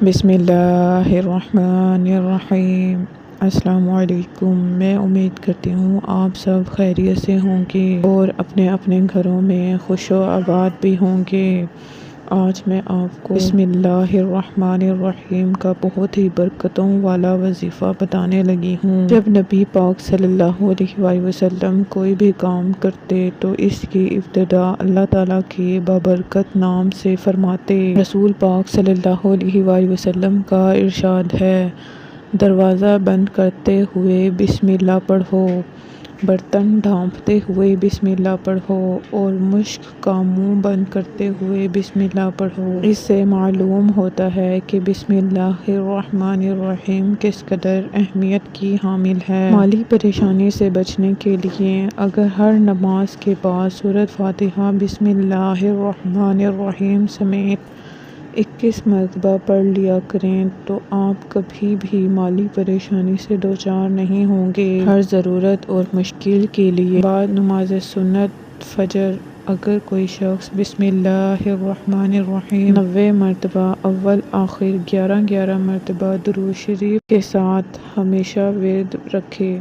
بسم اللہ الرحمن الرحیم۔ السلام علیکم۔ میں امید کرتی ہوں آپ سب خیریت سے ہوں گے اور اپنے اپنے گھروں میں خوش و آباد بھی ہوں گے۔ آج میں آپ کو بسم اللہ الرحمن الرحیم کا بہت ہی برکتوں والا وظیفہ بتانے لگی ہوں۔ جب نبی پاک صلی اللہ علیہ وآلہ وسلم کوئی بھی کام کرتے تو اس کی ابتدا اللہ تعالیٰ کے بابرکت نام سے فرماتے۔ رسول پاک صلی اللہ علیہ وآلہ وسلم کا ارشاد ہے، دروازہ بند کرتے ہوئے بسم اللہ پڑھو، برتن ڈھانپتے ہوئے بسم اللہ پڑھو اور مشک کا منہ بند کرتے ہوئے بسم اللہ پڑھو۔ اس سے معلوم ہوتا ہے کہ بسم اللہ الرحمن الرحیم کس قدر اہمیت کی حامل ہے۔ مالی پریشانی سے بچنے کے لیے اگر ہر نماز کے بعد سورۃ فاتحہ بسم اللہ الرحمن الرحیم سمیت 21 مرتبہ پڑھ لیا کریں تو آپ کبھی بھی مالی پریشانی سے دوچار نہیں ہوں گے۔ ہر ضرورت اور مشکل کے لیے بعد نماز سنت فجر اگر کوئی شخص بسم اللہ الرحمن الرحیم 90 مرتبہ اول آخر 11 مرتبہ درود شریف کے ساتھ ہمیشہ ورد رکھے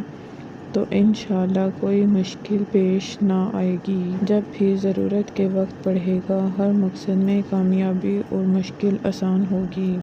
تو انشاءاللہ کوئی مشکل پیش نہ آئے گی۔ جب بھی ضرورت کے وقت پڑھے گا ہر مقصد میں کامیابی اور مشکل آسان ہوگی۔